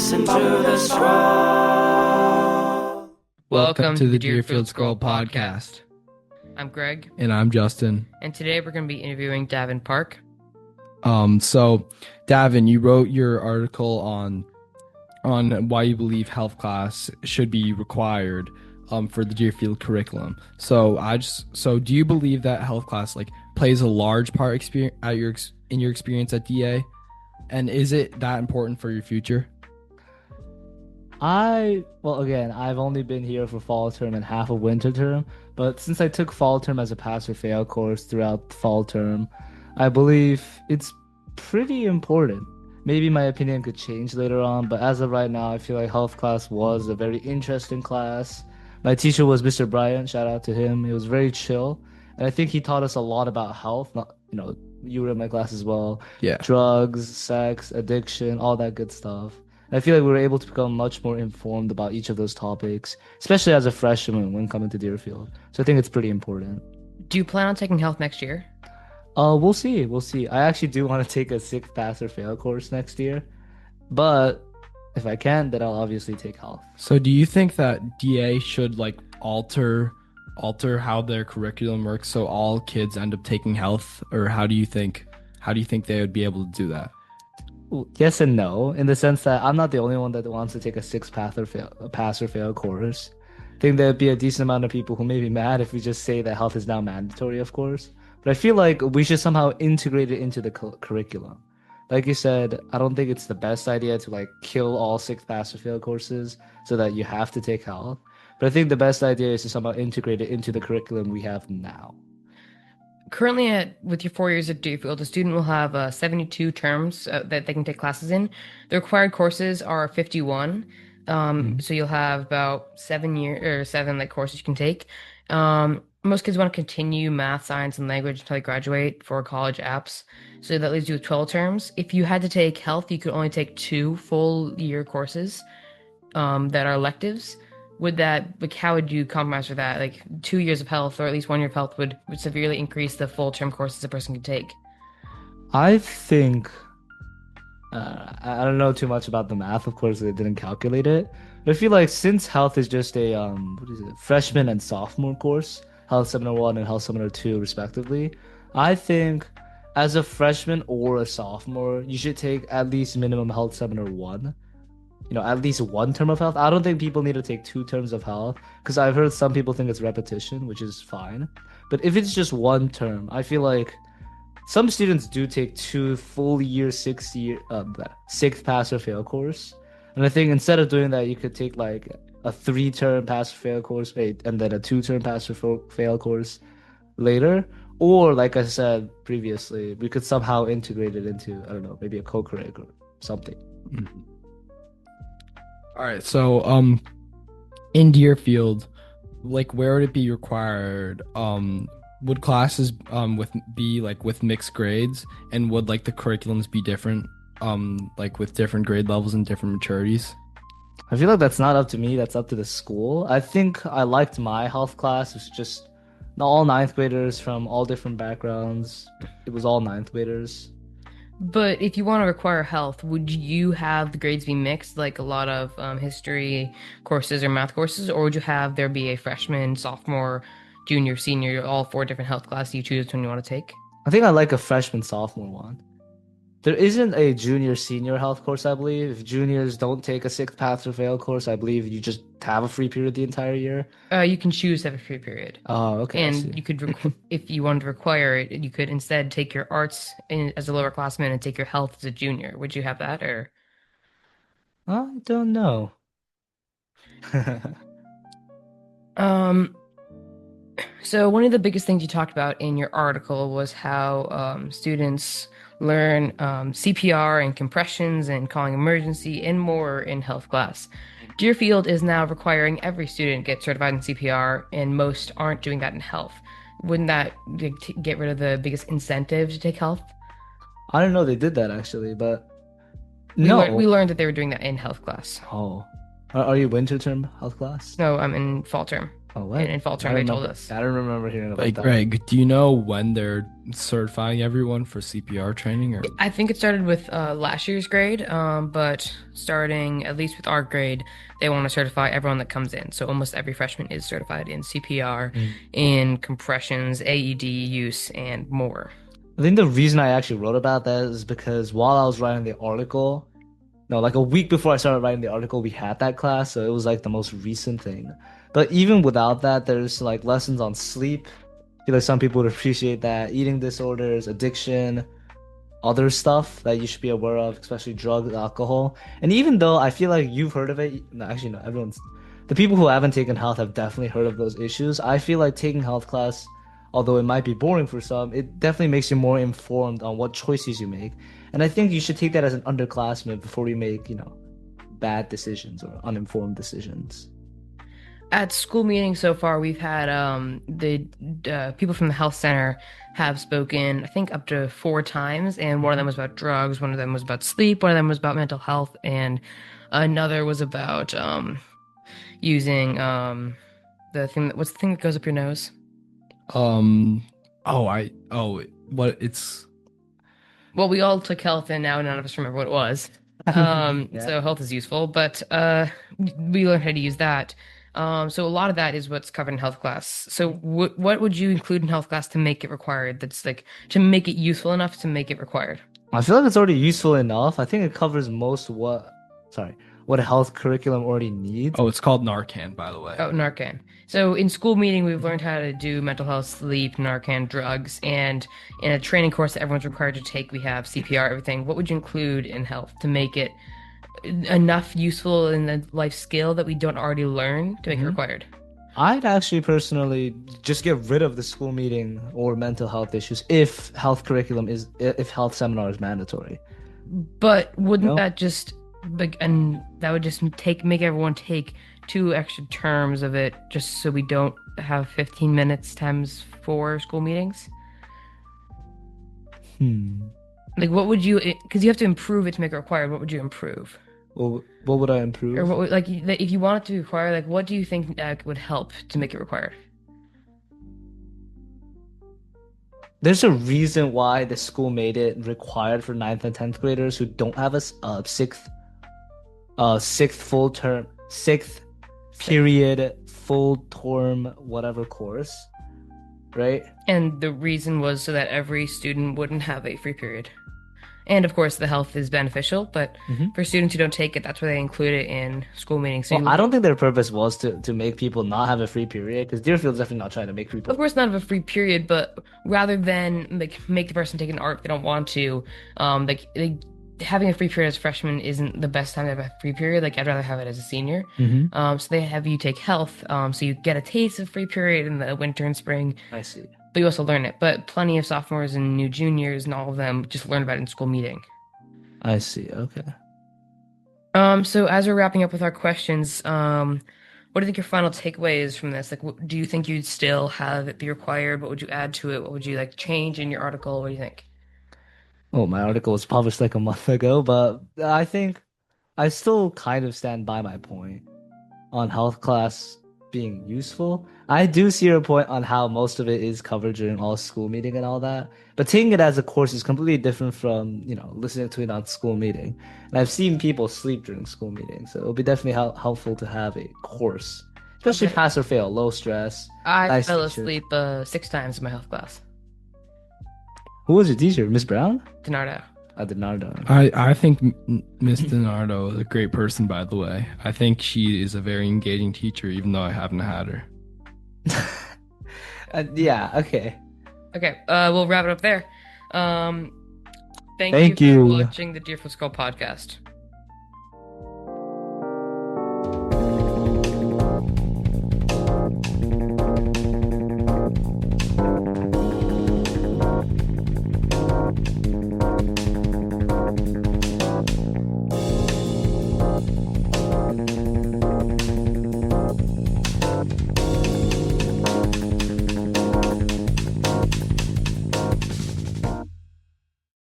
listen to the scroll. Welcome to the Deerfield Scroll podcast. I'm Greg, And I'm Justin. and today we're going to be interviewing Davin Park. So Davin, you wrote your article on why you believe health class should be required for the Deerfield curriculum. So do you believe that health class plays a large part in your experience at DA? And is it that important for your future? I've only been here for fall term and half of winter term, but since I took fall term as a pass or fail course throughout the fall term, I believe it's pretty important. Maybe my opinion could change later on, but as of right now, I feel like health class was a very interesting class. My teacher was Mr. Bryant, shout out to him. He was very chill, and I think he taught us a lot about health. You were in my class as well. Yeah. Drugs, sex, addiction, all that good stuff. I feel like we were able to become much more informed about each of those topics, especially as a freshman when coming to Deerfield. So I think it's pretty important. Do you plan on taking health next year? We'll see. I actually do want to take a sixth pass or fail course next year, but if I can, then I'll obviously take health. So do you think that DA should alter how their curriculum works so all kids end up taking health, or how do you think they would be able to do that? Yes and no, in the sense that I'm not the only one that wants to take a sixth pass or fail course. I think there'd be a decent amount of people who may be mad if we just say that health is now mandatory, of course. But I feel like we should somehow integrate it into the curriculum. Like you said, I don't think it's the best idea to kill all sixth pass or fail courses so that you have to take health. But I think the best idea is to somehow integrate it into the curriculum we have now. Currently, with your 4 years at Deerfield, a student will have 72 terms that they can take classes in. The required courses are 51. So you'll have about 7 courses you can take. Most kids want to continue math, science, and language until they graduate for college apps. So that leaves you with 12 terms. If you had to take health, you could only take 2 full year courses that are electives. How would you compromise for that? 2 years of health, or at least 1 year of health, would severely increase the full term courses a person could take. I think, I don't know too much about the math, of course, they didn't calculate it. But I feel like since health is just a, freshman and sophomore course, Health Seminar 1 and Health Seminar 2 respectively, I think as a freshman or a sophomore, you should take at least minimum Health Seminar 1. At least 1 term of health. I don't think people need to take 2 terms of health, because I've heard some people think it's repetition, which is fine. But if it's just 1 term, I feel like some students do take 2 full year, 6th pass or fail course. And I think instead of doing that, you could take a 3-term pass or fail course, and then a 2-term pass or fail course later. Or like I said previously, we could somehow integrate it into, I don't know, maybe a co-curric or something. Mm-hmm. All right, so in Deerfield, where would it be required? Would classes with mixed grades, and would the curriculums be different, with different grade levels and different maturities? I feel like that's not up to me, that's up to the school. I think I liked my health class. It was just all 9th graders from all different backgrounds. It was all 9th graders. But if you want to require health, would you have the grades be mixed, like a lot of history courses or math courses, or would you have there be a freshman, sophomore, junior, senior, all 4 different health classes you choose which one you want to take? I think I like a freshman, sophomore one. There isn't a junior, senior health course, I believe. If juniors don't take a 6th pass or fail course, I believe you just have a free period the entire year. You can choose to have a free period. Oh, okay. And you could, if you wanted to require it, you could instead take your arts as a lower classman and take your health as a junior. Would you have that, or? I don't know. So one of the biggest things you talked about in your article was how students learn CPR and compressions and calling emergency and more in health class. Deerfield is now requiring every student get certified in CPR, and most aren't doing that in health. Wouldn't that get rid of the biggest incentive to take health? I don't know they did that actually, but we learned that they were doing that in health class. Oh, are you winter term health class? No, I'm in fall term. Oh, what? in fall I term. don't They told remember. us. I don't remember hearing about Like that. Greg, do you know when they're certifying everyone for CPR training or I think it started with last year's grade, but starting at least with our grade, they want to certify everyone that comes in. So almost every freshman is certified in CPR, Mm. in compressions, AED use, and more. I think the reason I actually wrote about that is because while I was writing the article, no, like a week before I started writing the article, we had that class, so it was like the most recent thing. But even without that, there's like lessons on sleep. I feel like some people would appreciate that. Eating disorders, addiction, other stuff that you should be aware of, especially drugs, alcohol. And even though I feel like you've heard of it, no, actually, no, the people who haven't taken health have definitely heard of those issues. I feel like taking health class, although it might be boring for some, it definitely makes you more informed on what choices you make. And I think you should take that as an underclassman before you make, bad decisions or uninformed decisions. At school meetings so far, we've had the people from the health center have spoken, I think, up to 4 times, and one of them was about drugs, one of them was about sleep, one of them was about mental health, and another was about using the thing that what's the thing that goes up your nose? um what it's Well, we all took health, and now none of us remember what it was. Yeah. So health is useful, but we learned how to use that. So a lot of that is what's covered in health class. So what would you include in health class to make it required? That's like to make it useful enough to make it required. I feel like it's already useful enough. I think it covers what a health curriculum already needs. oh it's called Narcan, by the way. Oh, Narcan. So in school meeting, we've learned how to do mental health, sleep, Narcan, drugs, and in a training course that everyone's required to take, we have CPR, everything. What would you include in health to make it enough useful in the life skill that we don't already learn to make it Mhm. required? I'd actually personally just get rid of the school meeting or mental health issues if health seminar is mandatory. But wouldn't No? that just like and that would just make everyone take 2 extra terms of it just so we don't have 15 minutes times 4 school meetings? Hmm. Like what would you because you have to improve it to make it required, what would you improve? What would I Or improve? what would like if you want it to be required, like what do you think would help to make it required? There's a reason why the school made it required for ninth and 10th graders who don't have a sixth Six. period full term whatever course, right? And the reason was so that every student wouldn't have a free period. And of course, the health is beneficial, but Mhm. for students who don't take it, that's why they include it in school meetings. So Well, you I learn, don't think their purpose was to make people not have a free period because Deerfield's definitely not trying to make of people. course, not have a free period, but rather than like make the person take an art if they don't want to, like having a free period as a freshman isn't the best time to have a free period. Like I'd rather have it as a senior. Hmm. So they have you take health, so you get a taste of free period in the winter and spring, I see. but you also learn it. But plenty of sophomores and new juniors and all of them just learn about it in school meeting. I see. Okay. So as we're wrapping up with our questions, what do you think your final takeaway is from this? Like, do you think you'd still have it be required? What would you add to it? What would you like change in your article? What do you think? Well, my article was published like a month ago, but I think I still kind of stand by my point on health class being useful. I do see your point on how most of it is covered during all school meeting and all that. But taking it as a course is completely different from, listening to it on school meeting. And I've seen people sleep during school meetings, so it'll be definitely helpful to have a course, especially Okay. pass or fail, low stress, I nice fell teachers. asleep 6 times in my health class. Who was your teacher? Miss Brown? Denardo. I did not know. I think Miss Donardo is a great person, by the way. I think she is a very engaging teacher, even though I haven't had her. Yeah, okay. Okay, we'll wrap it up there. Thank you Thank for you. watching the Deerfield Skull podcast.